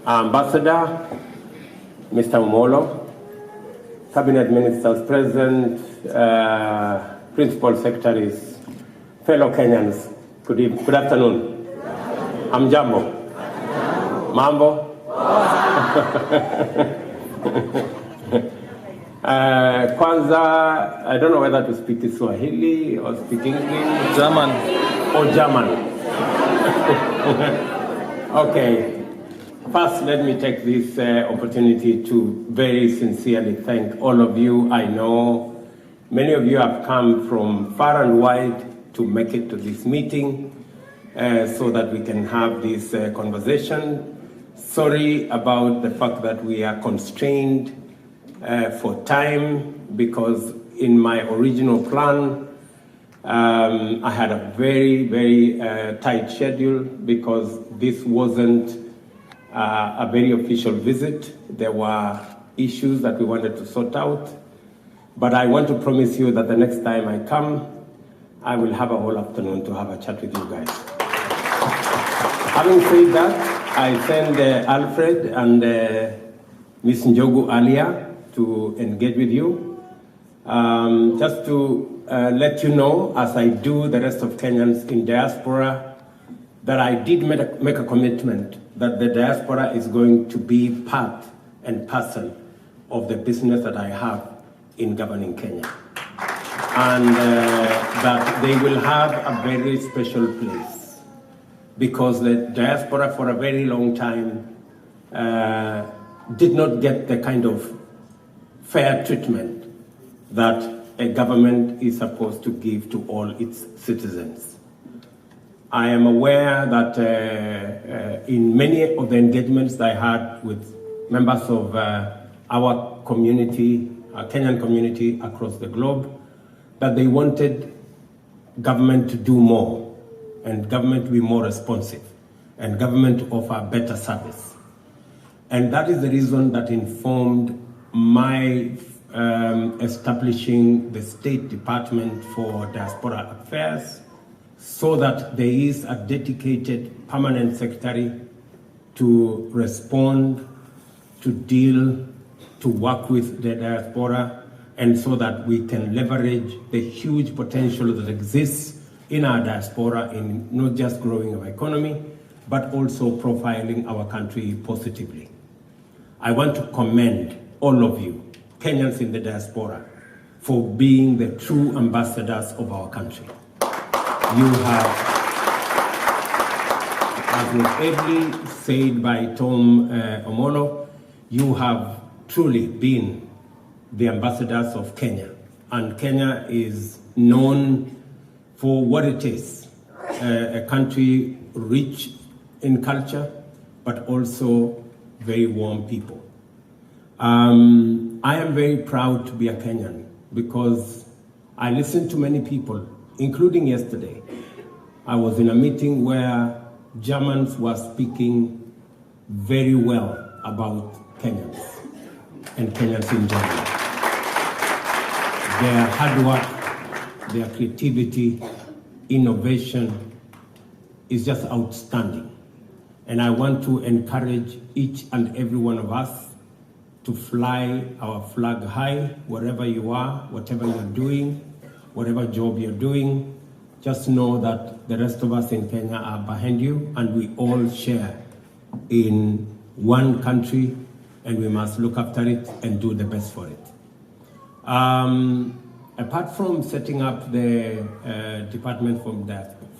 Ambassador, Mr. Omolo, Cabinet Ministers present, Principal Secretaries, fellow Kenyans, good afternoon. I'm Jambo. Mambo. Kwanza, I don't know whether to speak Swahili or speak English. German. Or German. Okay. First, let me take this opportunity to very sincerely thank all of you. I know many of you have come from far and wide to make it to this meeting so that we can have this conversation. Sorry about the fact that we are constrained for time, because in my original plan, I had a very, very tight schedule because this wasn't a very official visit. There were issues that we wanted to sort out. But I want to promise you that the next time I come, I will have a whole afternoon to have a chat with you guys. Having said that, I send Alfred and Ms. Njogu earlier to engage with you. Just to let you know, as I do the rest of Kenyans in diaspora, that I did make a commitment that the diaspora is going to be part and parcel of the business that I have in governing Kenya. And that they will have a very special place, because the diaspora for a very long time did not get the kind of fair treatment that a government is supposed to give to all its citizens. I am aware that in many of the engagements that I had with members of our community, our Kenyan community across the globe, that they wanted government to do more, and government to be more responsive, and government to offer better service. And that is the reason that informed my establishing the State Department for Diaspora Affairs, so that there is a dedicated permanent secretary to respond, to deal, to work with the diaspora, and so that we can leverage the huge potential that exists in our diaspora in not just growing our economy, but also profiling our country positively. I want to commend all of you, Kenyans in the diaspora, for being the true ambassadors of our country. You have, as was ably said by Tom Omolo, you have truly been the ambassadors of Kenya. And Kenya is known for what it is, a country rich in culture, but also very warm people. I am very proud to be a Kenyan, because I listen to many people, including yesterday. I was in a meeting where Germans were speaking very well about Kenyans and Kenyans in general. Their hard work, their creativity, innovation is just outstanding. And I want to encourage each and every one of us to fly our flag high wherever you are, whatever you're doing, whatever job you're doing. Just know that the rest of us in Kenya are behind you, and we all share in one country, and we must look after it and do the best for it. Apart from setting up the Department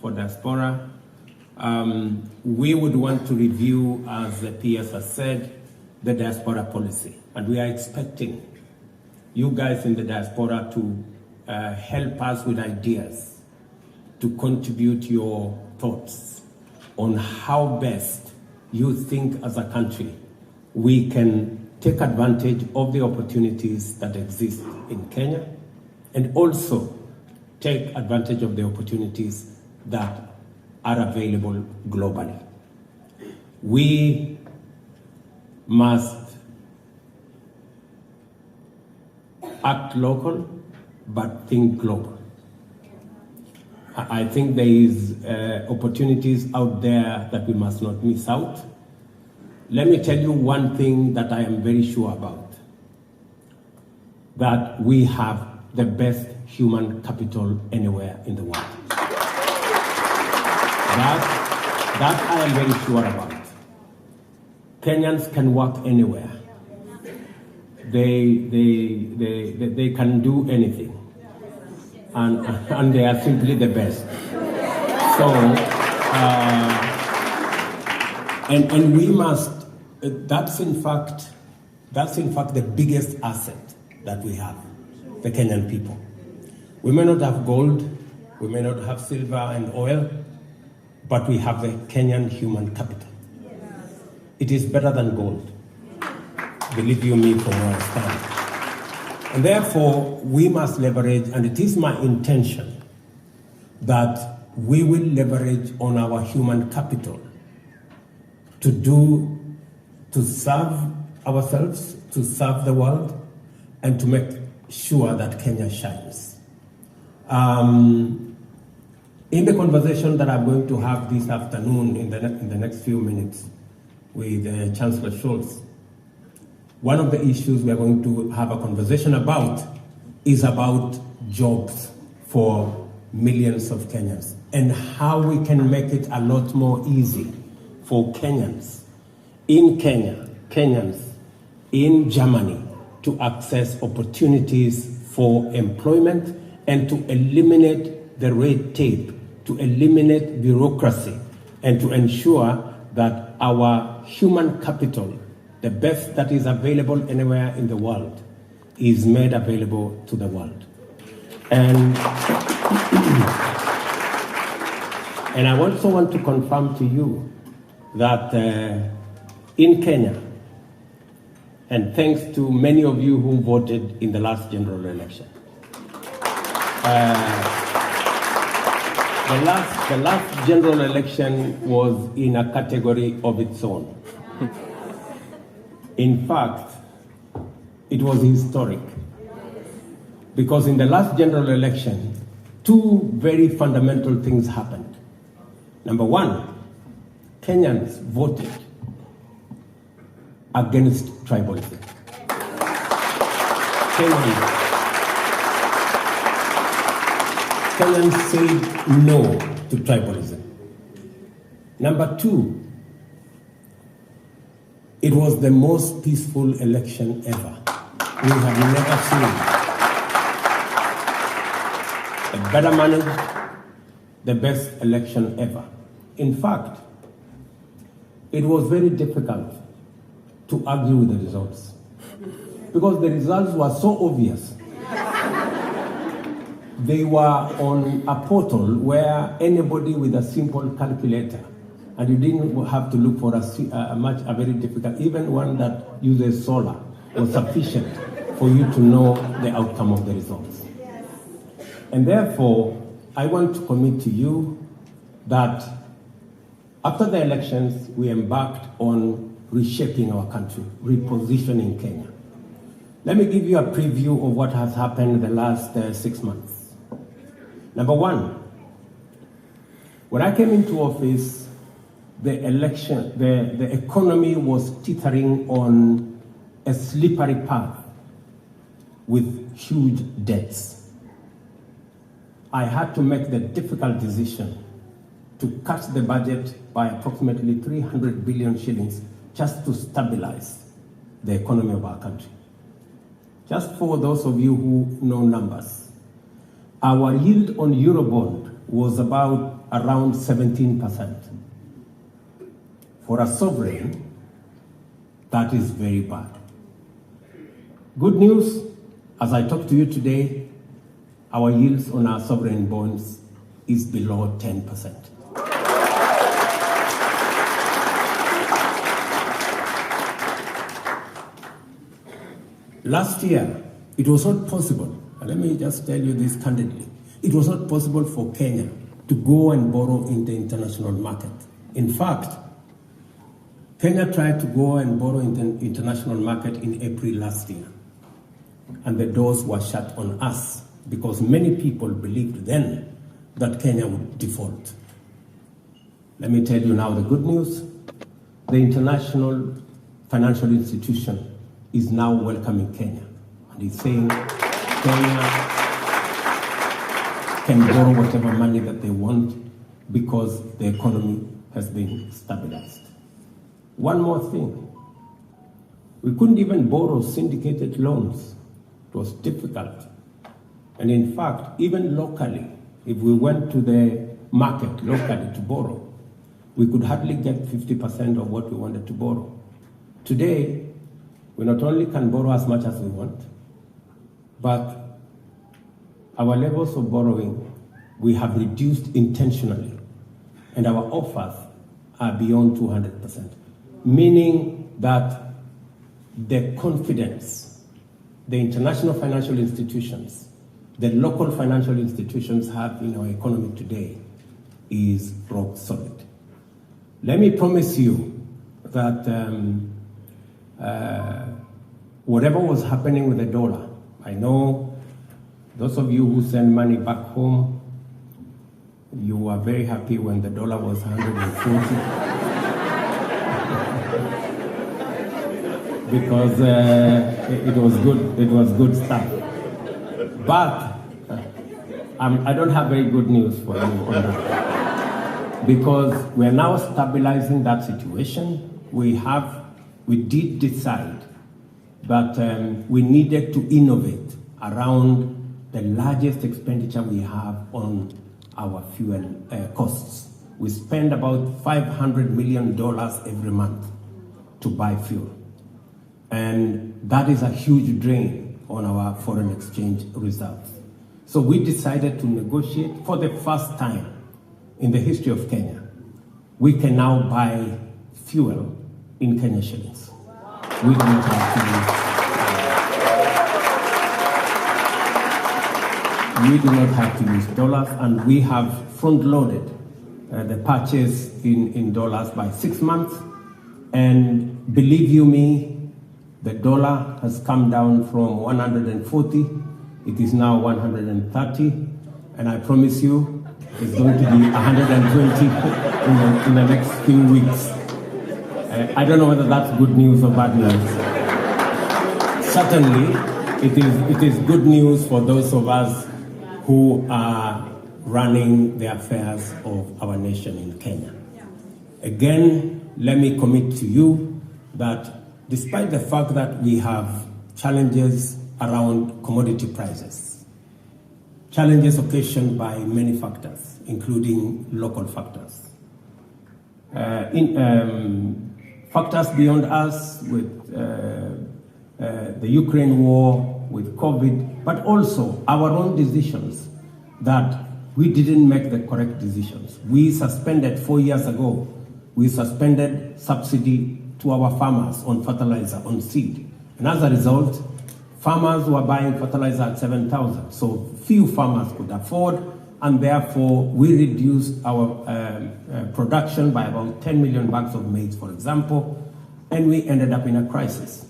for Diaspora, we would want to review, as the PS has said, the diaspora policy. And we are expecting you guys in the diaspora to help us with ideas, to contribute your thoughts on how best you think as a country we can take advantage of the opportunities that exist in Kenya, and also take advantage of the opportunities that are available globally. We must act local, but think global. I think there is opportunities out there that we must not miss out. let me tell you one thing that I am very sure about, that we have the best human capital anywhere in the world. That I am very sure about. Kenyans can work anywhere. They can do anything. And they are simply the best. So, and we must, that's in fact the biggest asset that we have, the Kenyan people. We may not have gold, we may not have silver and oil, but we have the Kenyan human capital. It is better than gold. Believe you me from where I stand. And therefore, we must leverage, and it is my intention that we will leverage on our human capital to serve ourselves, to serve the world, and to make sure that Kenya shines. In the conversation that I'm going to have this afternoon in the next few minutes with Chancellor Scholz, one of the issues we are going to have a conversation about is about jobs for millions of Kenyans and how we can make it a lot more easy for Kenyans in Kenya, Kenyans in Germany to access opportunities for employment and to eliminate the red tape, to eliminate bureaucracy, and to ensure that our human capital, the best that is available anywhere in the world, is made available to the world. And I also want to confirm to you that in Kenya, and thanks to many of you who voted in the last general election, the last general election was in a category of its own. In fact, it was historic, because in the last general election, two very fundamental things happened. Number one, Kenyans voted against tribalism. Kenyans said no to tribalism. Number two, it was the most peaceful election ever. We have never seen a better managed, the best election ever. In fact, it was very difficult to argue with the results, because the results were so obvious. They were on a portal where anybody with a simple calculator, and you didn't have to look for a very difficult, even one that uses solar, was sufficient for you to know the outcome of the results. And therefore, I want to commit to you that after the elections, we embarked on reshaping our country, repositioning Kenya. Let me give you a preview of what has happened in the last 6 months. Number one, when I came into office, the economy was teetering on a slippery path with huge debts. I had to make the difficult decision to cut the budget by approximately 300 billion shillings just to stabilize the economy of our country. Just for those of you who know numbers, our yield on Eurobond was around 17%. For a sovereign, that is very bad. Good news, as I talk to you today, our yields on our sovereign bonds is below 10%. Last year, it was not possible, and let me just tell you this candidly, it was not possible for Kenya to go and borrow in the international market. In fact, Kenya tried to go and borrow in the international market in April last year, and the doors were shut on us because many people believed then that Kenya would default. Let me tell you now the good news. The international financial institution is now welcoming Kenya. And it's saying Kenya can borrow whatever money that they want because the economy has been stabilized. One more thing. We couldn't even borrow syndicated loans. It was difficult. And in fact, even locally, if we went to the market locally to borrow, we could hardly get 50% of what we wanted to borrow. Today, we not only can borrow as much as we want, but our levels of borrowing, we have reduced intentionally, and our offers are beyond 200%, meaning that the confidence the international financial institutions, the local financial institutions have in our economy today is rock solid. Let me promise you that whatever was happening with the dollar, I know those of you who send money back home, you were very happy when the dollar was 140 because it was good stuff. But I don't have very good news for you on that, because we're now stabilizing that situation. We did decide that we needed to innovate around the largest expenditure we have on our fuel costs. We spend about $500 million every month to buy fuel. And that is a huge drain on our foreign exchange reserves. So we decided to negotiate for the first time in the history of Kenya. We can now buy fuel in Kenya shillings. We do not have to use dollars, and we have front-loaded the purchase in dollars by 6 months. And believe you me, the dollar has come down from 140. It is now 130, and I promise you, it's going to be 120 in the next few weeks. I don't know whether that's good news or bad news. Certainly, it is good news for those of us who are running the affairs of our nation in Kenya. Again, let me commit to you that despite the fact that we have challenges around commodity prices, challenges occasioned by many factors, including local factors, factors beyond us with the Ukraine war, with COVID, but also our own decisions that we didn't make the correct decisions. We suspended 4 years ago, we suspended subsidy to our farmers on fertilizer, on seed. And as a result, farmers were buying fertilizer at 7,000. So few farmers could afford, and therefore we reduced our production by about 10 million bags of maize, for example, and we ended up in a crisis.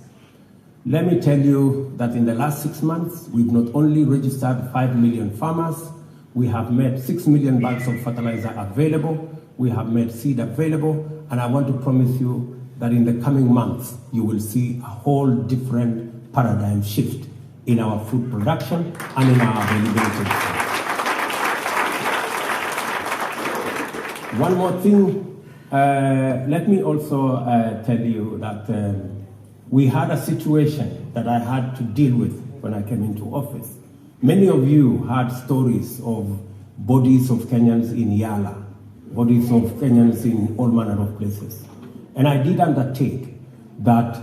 Let me tell you that in the last 6 months, we've not only registered 5 million farmers, we have made 6 million bags of fertilizer available, we have made seed available, and I want to promise you that in the coming months, you will see a whole different paradigm shift in our food production and in our availability. One more thing, let me also tell you that we had a situation that I had to deal with when I came into office. Many of you heard stories of bodies of Kenyans in Yala, bodies of Kenyans in all manner of places. And I did undertake that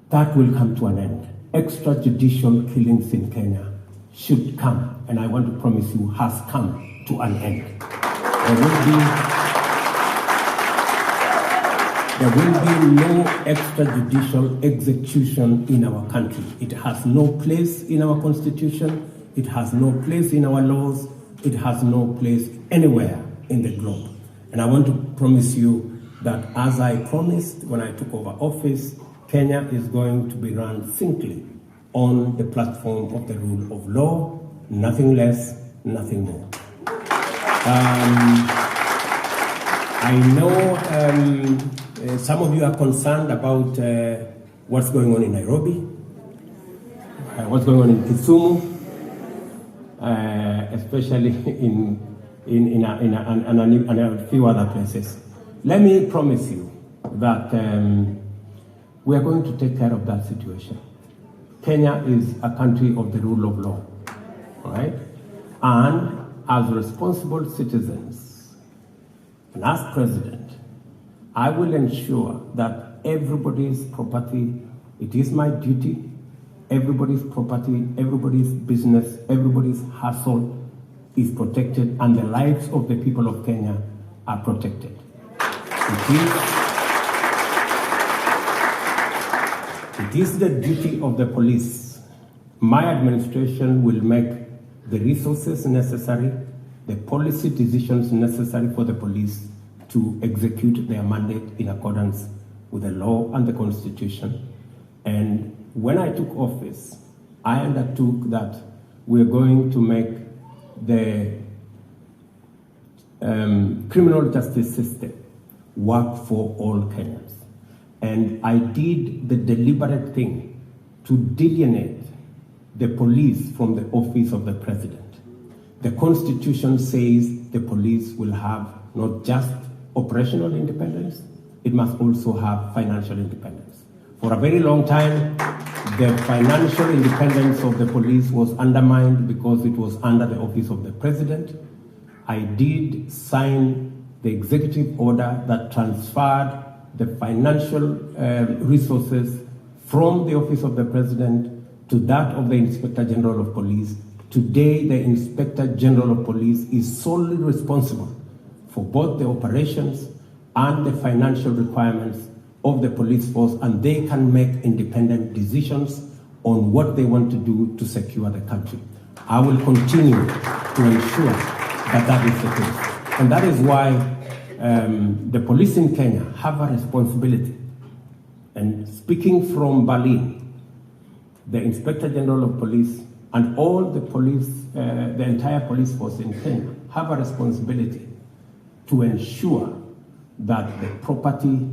that will come to an end. Extrajudicial killings in Kenya should come, and I want to promise you, has come to an end. There will be no extrajudicial execution in our country. It has no place in our constitution. It has no place in our laws. It has no place anywhere in the globe. And I want to promise you that, as I promised when I took over office, Kenya is going to be run simply on the platform of the rule of law, nothing less, nothing more. I know Some of you are concerned about what's going on in Nairobi, what's going on in Kisumu, especially in a few other places. Let me promise you that we are going to take care of that situation. Kenya is a country of the rule of law, right? And as responsible citizens, and as president, I will ensure that everybody's property, it is my duty, everybody's property, everybody's business, everybody's hustle is protected, and the lives of the people of Kenya are protected. It is the duty of the police. My administration will make the resources necessary, the policy decisions necessary for the police to execute their mandate in accordance with the law and the Constitution. And when I took office, I undertook that we're going to make the criminal justice system work for all Kenyans. And I did the deliberate thing to delineate the police from the office of the president. The Constitution says the police will have not just operational independence, it must also have financial independence. For a very long time, the financial independence of the police was undermined because it was under the office of the president. I did sign the executive order that transferred the financial resources from the office of the president to that of the Inspector General of Police. Today, the Inspector General of Police is solely responsible for both the operations and the financial requirements of the police force, and they can make independent decisions on what they want to do to secure the country. I will continue to ensure that that is the case. And that is why the police in Kenya have a responsibility. And speaking from Berlin, the Inspector General of Police and all the police, the entire police force in Kenya have a responsibility to ensure that the property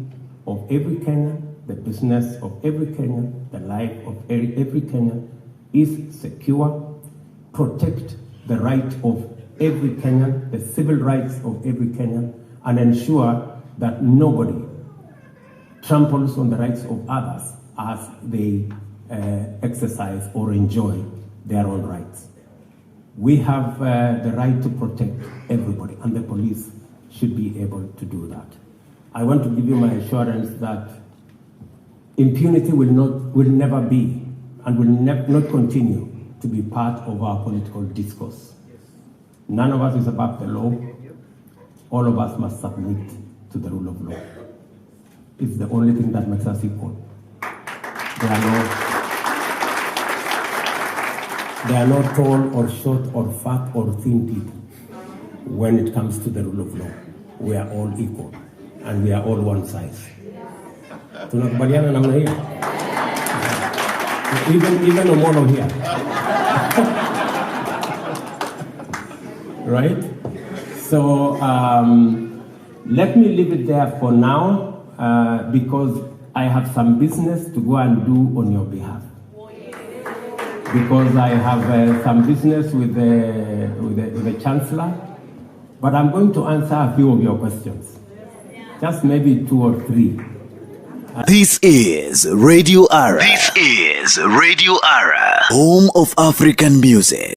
of every Kenyan, the business of every Kenyan, the life of every Kenyan is secure, protect the right of every Kenyan, the civil rights of every Kenyan, and ensure that nobody tramples on the rights of others as they exercise or enjoy their own rights. We have the right to protect everybody, and the police should be able to do that. I want to give you my assurance that impunity will never be and will not continue to be part of our political discourse. None of us is above the law. All of us must submit to the rule of law. It's the only thing that makes us equal. There are no tall or short or fat or thin people when it comes to the rule of law. We are all equal and we are all one size. Tunakubaliana namna hiyo? Even Omolo here. Right? So let me leave it there for now because I have some business to go and do on your behalf. Because I have some business with the Chancellor, but I'm going to answer a few of your questions, just maybe 2 or 3. This is Radio Ara. This is Radio Ara, home of African music.